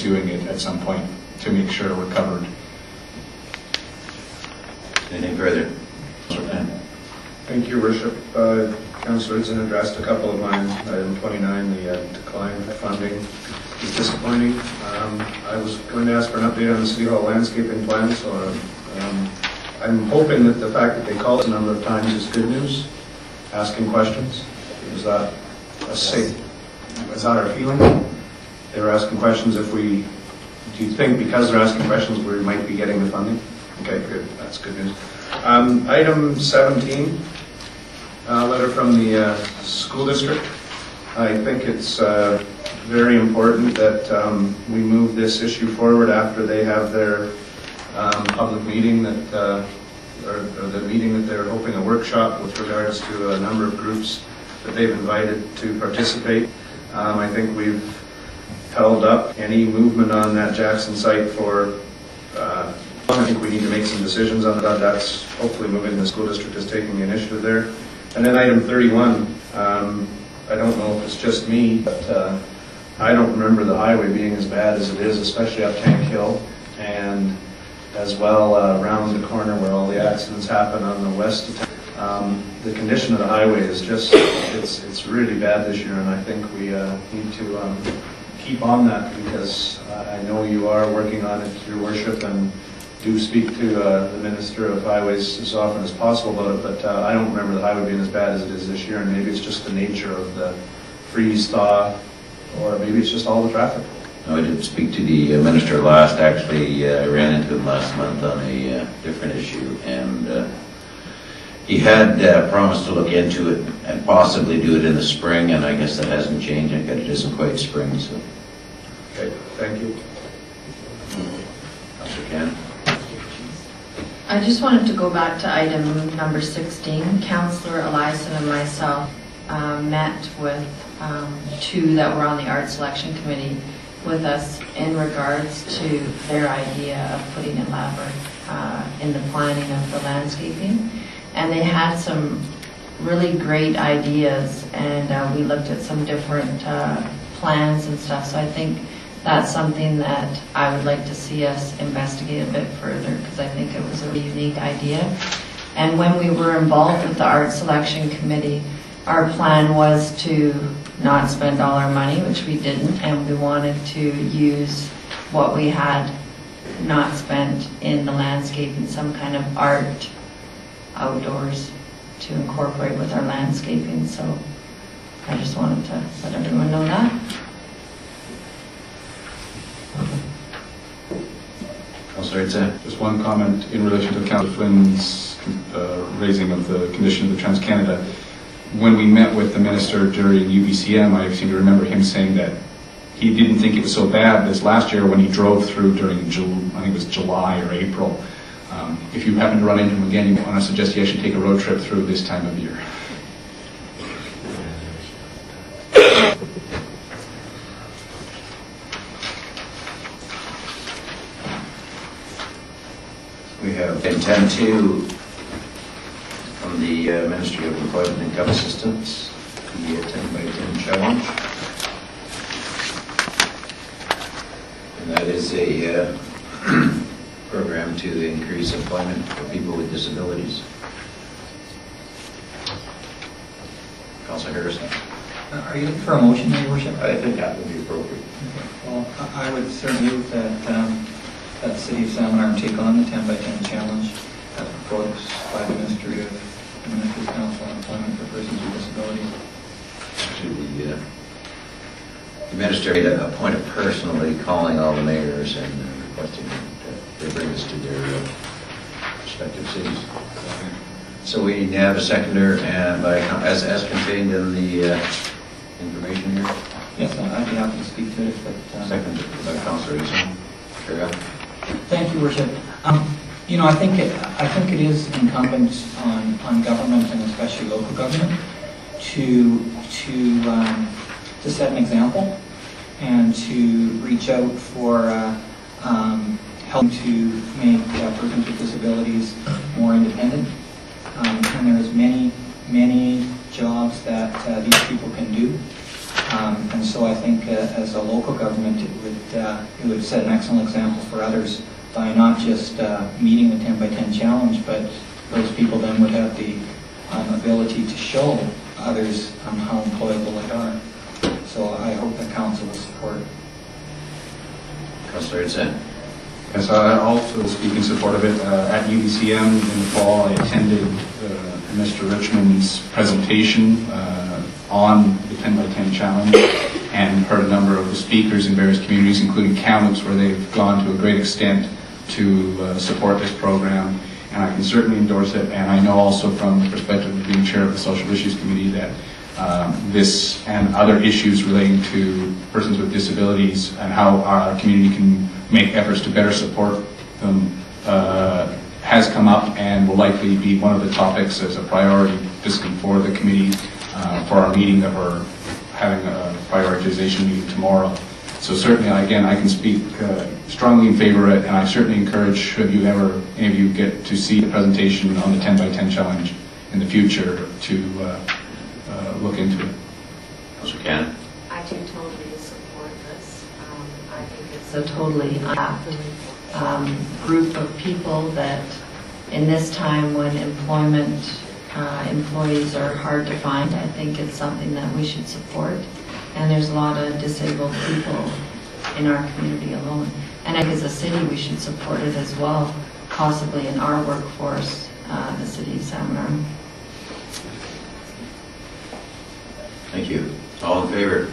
pursuing it at some point to make sure we're covered. Anything further? Thank you, Worship. Councillor Hudson addressed a couple of mine. Item 29, the decline of funding is disappointing. I was going to ask for an update on the City Hall landscaping plan, so I'm hoping that the fact that they called a number of times is good news. Asking questions. Is that our feeling? They were asking questions do you think because they're asking questions we might be getting the funding? Okay, good. That's good news. Item 17, letter from the school district. I think it's very important that we move this issue forward after they have their public meeting or the meeting that they're hoping a workshop with regards to a number of groups that they've invited to participate. I think we've held up any movement on that Jackson site for I think we need to make some decisions on that. That's hopefully moving. The school district is taking the initiative there. And then item 31, I don't know if it's just me, but I don't remember the highway being as bad as it is, especially up Tank Hill, and as well around the corner where all the accidents happen on the west of town. The condition of the highway is just, it's really bad this year, and I think we need to keep on that, because I know you are working on it, Your Worship, and do speak to the Minister of Highways as often as possible about it, but I don't remember the highway being as bad as it is this year, and maybe it's just the nature of the freeze-thaw, or maybe it's just all the traffic. No, I did speak to the Minister last. Actually, I ran into him last month on a different issue, and he had promised to look into it and possibly do it in the spring, and I guess that hasn't changed. I guess it isn't quite spring, so. Okay, thank you. Councillor Cannon. I just wanted to go back to item number 16. Councillor Eliason and myself met with two that were on the art selection committee with us in regards to their idea of putting in Labyrinth in the planning of the landscaping. And they had some really great ideas, and we looked at some different plans and stuff. So I think that's something that I would like to see us investigate a bit further, because I think it was a really unique idea. And when we were involved with the art selection committee, our plan was to not spend all our money, which we didn't, and we wanted to use what we had not spent in the landscaping, some kind of art outdoors to incorporate with our landscaping. So I just wanted to let everyone know that. Just one comment in relation to Councillor Flynn's raising of the condition of the Trans-Canada. When we met with the Minister during UBCM, I seem to remember him saying that he didn't think it was so bad this last year when he drove through during, I think it was July or April. If you happen to run into him again, you want to suggest you actually take a road trip through this time of year. We have intent to from the Ministry of Employment and Income Assistance, the 10x10 challenge. And that is a program to increase employment for people with disabilities. Councillor Harrison. Are you looking for a motion, Your Worship? I think that would be appropriate. Okay. Well, I would certainly move that the City of Salmon Arm take on the 10x10 challenge as proposed by the Ministry of Council on Employment for Persons with Disabilities. Actually, the Minister made a point of personally calling all the mayors and requesting that they bring us to their respective cities. So we have a seconder, and as contained in the information here. Yes, I'd be happy to speak to it. But, seconded by Councillor Eason. Thank you, Worship. You know, I think it is incumbent on government, and especially local government, to set an example and to reach out for help to make persons with disabilities more independent. And there's many jobs that these people can do, and And so I think as a local government, it would set an excellent example for others by not just meeting the 10 by 10 challenge, but those people then would have the ability to show others how employable they are. So I hope that council will support it. Councillor Etienne. Yes, I also speak in support of it. At UBCM in the fall, I attended Mr. Richmond's presentation on the 10 by 10 challenge and heard a number of the speakers in various communities, including Kamloops, where they've gone to a great extent to support this program. And I can certainly endorse it. And I know also from the perspective of being chair of the Social Issues Committee that this and other issues relating to persons with disabilities and how our community can make efforts to better support them has come up and will likely be one of the topics as a priority for the committee for our meeting that we're having a prioritization meeting tomorrow. So certainly, again, I can speak strongly in favor of it, and I certainly encourage, should you ever, any of you get to see the presentation on the 10 by 10 challenge in the future, to look into it. Councillor Cannon. I do totally support this. I think it's a totally group of people that in this time when employees are hard to find, I think it's something that we should support. And there's a lot of disabled people in our community alone. And I think as a city we should support it as well, possibly in our workforce, the city of Salmon Arm. Thank you. All in favor?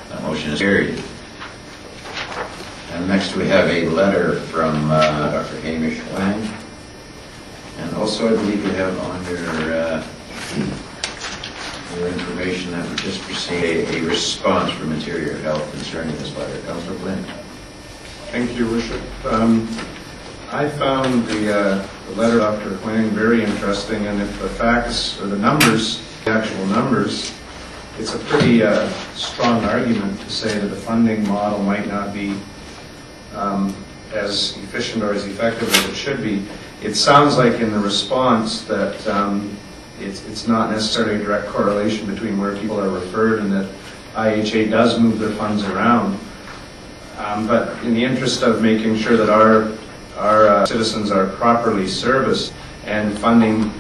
That motion is carried. And next we have a letter from Dr. Hamish Wang. And also I believe you have on your information that we just received a response from Interior Health concerning this letter. Councillor Flynn. Thank you, Worship. I found the letter of Dr. Wang very interesting, and if the facts or the numbers, the actual numbers, it's a pretty strong argument to say that the funding model might not be as efficient or as effective as it should be. It sounds like in the response that it's not necessarily a direct correlation between where people are referred and that IHA does move their funds around. But in the interest of making sure that our citizens are properly serviced and funding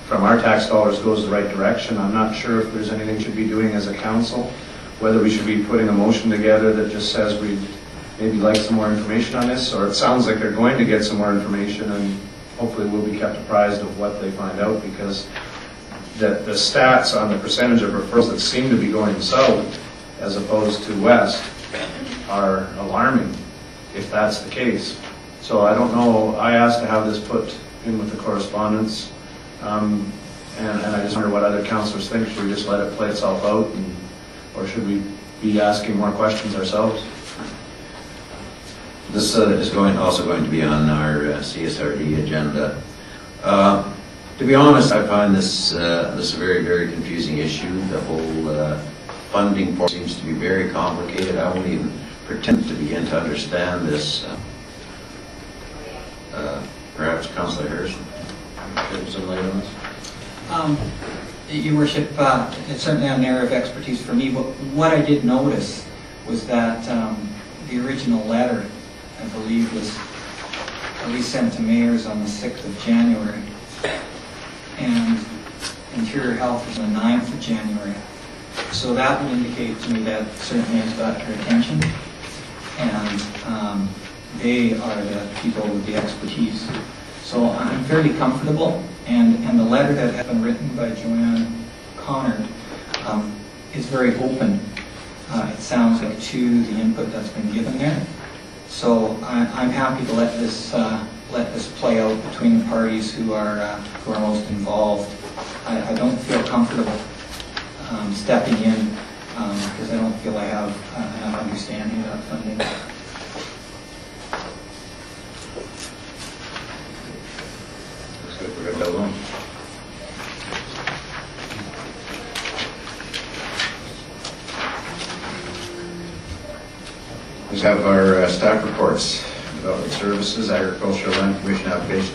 from our tax dollars goes the right direction, I'm not sure if there's anything we should be doing as a council, whether we should be putting a motion together that just says we'd maybe like some more information on this, or it sounds like they're going to get some more information and hopefully we'll be kept apprised of what they find out, because the stats on the percentage of referrals that seem to be going south as opposed to west are alarming, if that's the case. So I don't know, I asked to have this put in with the correspondence, and I just wonder what other councillors think. Should we just let it play itself out, or should we be asking more questions ourselves? This is also going to be on our CSRD agenda. To be honest, I find this a very, very confusing issue. The whole funding part seems to be very complicated. I won't even pretend to begin to understand this. Perhaps Councillor Harrison shed some light on this. Your Worship, it's certainly an area of expertise for me, but what I did notice was that the original letter, I believe, was at least sent to mayors on the 6th of January, and Interior Health was on the 9th of January. So that would indicate to me that certainly it's got your attention, and they are the people with the expertise. So I'm fairly comfortable, and the letter that has been written by Joanne Connor is very open. It sounds like to the input that's been given there. So I'm happy to let this play out between the parties who are most involved. I don't feel comfortable stepping in because I don't feel I have enough understanding of that funding. Looks like we're going to go on. We have our staff reports. Development Services, Agricultural Land Commission application.